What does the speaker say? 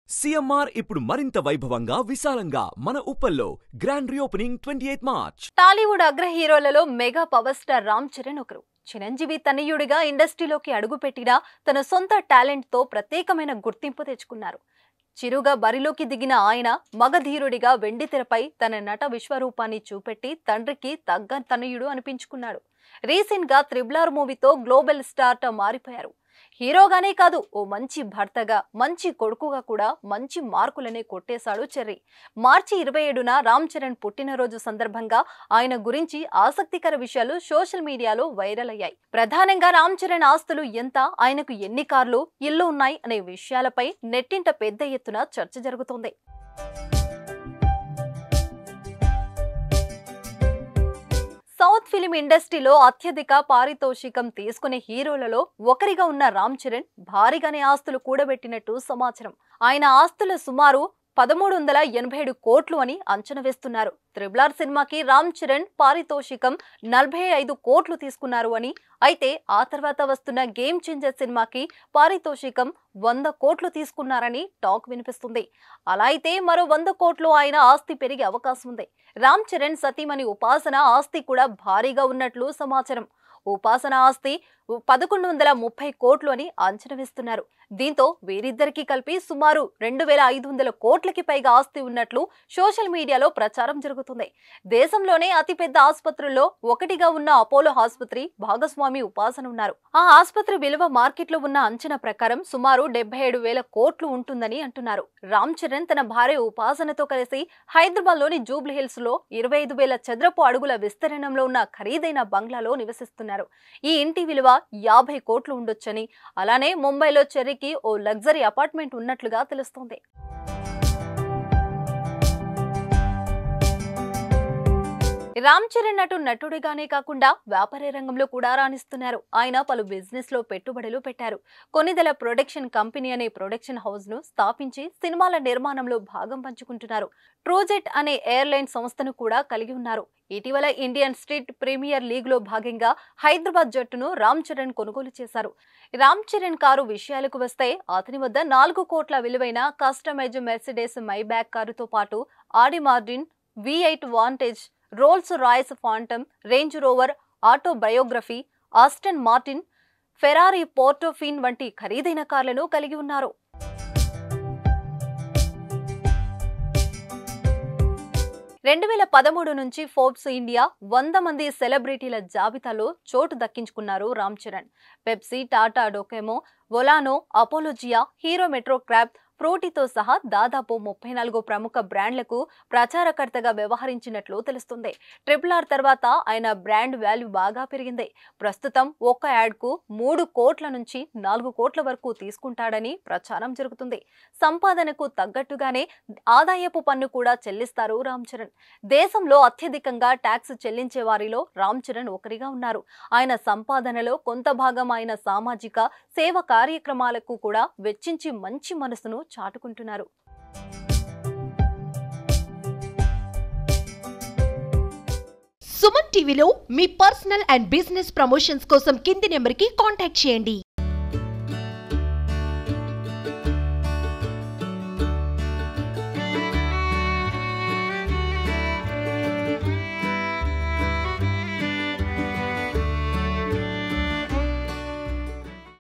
CMR ఇప్పుడు మరింత వైభవంగా విశాలంగా మన ఉప్పల్లో గ్రాండ్ రీఓపెనింగ్ 28 మార్చ్. టాలీవుడ్ అగ్ర హీరోలలో mega power star Ram Charan ఒకరు. చిరంజీవి తనయుడిగా ఇండస్ట్రీలోకి అడుగుపెట్టినా తన సొంత టాలెంట్ తో ప్రత్యేకమైన గుర్తింపు తెచ్చుకున్నారు. చిరుగా బరిలోకి దిగిన ఆయన మగధీరుడిగా వెండితెరపై తన నట విశ్వరూపాన్ని చూపెట్టి తండ్రికి తగ్గ తనయుడు అనిపించుకున్నాడు. రీసెంట్ గా త్రిబుల్ మూవీతో గ్లోబల్ స్టార్ గా మారిపోయారు. హీరోగానే కాదు, ఓ మంచి భర్తగా, మంచి కొడుకుగా కూడా మంచి మార్కులనే కొట్టేశాడు చెర్రీ. మార్చి 27న రామ్ చరణ్ పుట్టినరోజు సందర్భంగా ఆయన గురించి ఆసక్తికర విషయాలు సోషల్ మీడియాలో వైరల్ అయ్యాయి. ప్రధానంగా రామ్ చరణ్ ఆస్తులు ఎంత, ఆయనకు ఎన్ని కార్లు, ఇల్లు ఉన్నాయి అనే విషయాలపై నెట్టింట పెద్ద ఎత్తున చర్చ జరుగుతోంది. సౌత్ ఫిలిం ఇండస్ట్రీలో అత్యధిక పారితోషికం తీసుకునే హీరోలలో ఒకరిగా ఉన్న రామ్ చరణ్ భారీగానే ఆస్తులు కూడబెట్టినట్టు సమాచారం. ఆయన ఆస్తులు సుమారు 1387 కోట్లు అని అంచనా వేస్తున్నారు. త్రిబుల్ సినిమాకి రామ్ చరణ్ పారితోషికం 45 కోట్లు తీసుకున్నారు అని, అయితే ఆ తర్వాత వస్తున్న గేమ్ చేంజర్ సినిమాకి పారితోషికం 100 కోట్లు తీసుకున్నారని టాక్ వినిపిస్తుంది. అలా అయితే మరో 100 కోట్లు ఆయన ఆస్తి పెరిగే అవకాశం ఉంది. రామ్ చరణ్ సతీమణి ఉపాసన ఆస్తి కూడా భారీగా ఉన్నట్లు సమాచారం. ఉపాసన ఆస్తి 1130 కోట్లు అని అంచనా వేస్తున్నారు. దీంతో వీరిద్దరికీ కలిపి సుమారు 2500 కోట్లకి పైగా ఆస్తి ఉన్నట్లు సోషల్ మీడియాలో ప్రచారం జరుగుతుంది. దేశంలోనే అతిపెద్ద ఆసుపత్రుల్లో ఒకటిగా ఉన్న అపోలో ఆసుపత్రి భాగస్వామి ఉపాసన ఉన్నారు. ఆ ఆసుపత్రి విలువ మార్కెట్లో ఉన్న అంచనా ప్రకారం సుమారు 77,000 కోట్లు ఉంటుందని అంటున్నారు. రామ్ చరణ్ తన భార్య ఉపాసనతో కలిసి హైదరాబాద్ లోని జూబ్లీ హిల్స్ లో 25,000 చదరపు అడుగుల విస్తీర్ణంలో ఉన్న ఖరీదైన బంగ్లాలో నివసిస్తున్నారు. ఈ ఇంటి విలువ 50 కోట్లు ఉండొచ్చని, అలానే ముంబైలో చెర్రీకి ఓ లగ్జరీ అపార్ట్మెంట్ ఉన్నట్లుగా తెలుస్తోంది. రామ్ చరణ్ నటుడిగానే కాకుండా వ్యాపార రంగంలో కూడా రాణిస్తున్నారు. ఆయన పలు బిజినెస్ లో పెట్టుబడులు పెట్టారు. కొన్నిదల ప్రొడక్షన్ కంపెనీ అనే ప్రొడక్షన్ హౌస్ ను స్థాపించి సినిమాల నిర్మాణంలో భాగం పంచుకుంటున్నారు. ట్రూజెట్ అనే ఎయిర్లైన్ సంస్థను కూడా కలిగి ఉన్నారు. ఇటీవల ఇండియన్ స్ట్రీట్ ప్రీమియర్ లీగ్ లో భాగంగా హైదరాబాద్ జట్టును రామ్ చరణ్ కొనుగోలు చేశారు. రామ్ చరణ్ కారు విషయాలకు వస్తే అతని వద్ద 4 కోట్ల విలువైన కస్టమైజ్ మెర్సిడెస్ మైబ్యాక్ కారుతో పాటు Audi Martin V8 Vantage, Rolls Royce Phantom, Range Rover Autobiography, Aston Martin, Ferrari Portofino వంటి ఖరీదైన కార్లను కలిగి ఉన్నారు. రెండు 2013 నుంచి ఫోర్బ్స్ ఇండియా 100 మంది సెలబ్రిటీల జాబితాలో చోటు దక్కించుకున్నారు Ram Charan. Pepsi, Tata Docomo, Volano, Apologia, Hero Metrocraft, ఫ్రూటీతో సహా దాదాపు 34 ప్రముఖ బ్రాండ్లకు ప్రచారకర్తగా వ్యవహరించినట్లు తెలుస్తుంది. ట్రిపుల్ తర్వాత ఆయన బ్రాండ్ వాల్యూ బాగా పెరిగింది. ప్రస్తుతం ఒక్క యాడ్కు 3 కోట్ల నుంచి 4 కోట్ల వరకు తీసుకుంటాడని ప్రచారం జరుగుతుంది. సంపాదనకు తగ్గట్టుగానే ఆదాయపు పన్ను కూడా చెల్లిస్తారు రామ్ చరణ్. దేశంలో అత్యధికంగా ట్యాక్స్ చెల్లించే వారిలో రామ్ చరణ్ ఒకరిగా ఉన్నారు. ఆయన సంపాదనలో కొంత భాగం ఆయన సామాజిక సేవ కార్యక్రమాలకు కూడా వెచ్చించి మంచి మనసును చాటుకుంటున్నారు. సుమన్ టీవీలో మీ పర్సనల్ అండ్ బిజినెస్ ప్రమోషన్స్ కోసం కింది నెంబర్కి కాంటాక్ట్ చేయండి.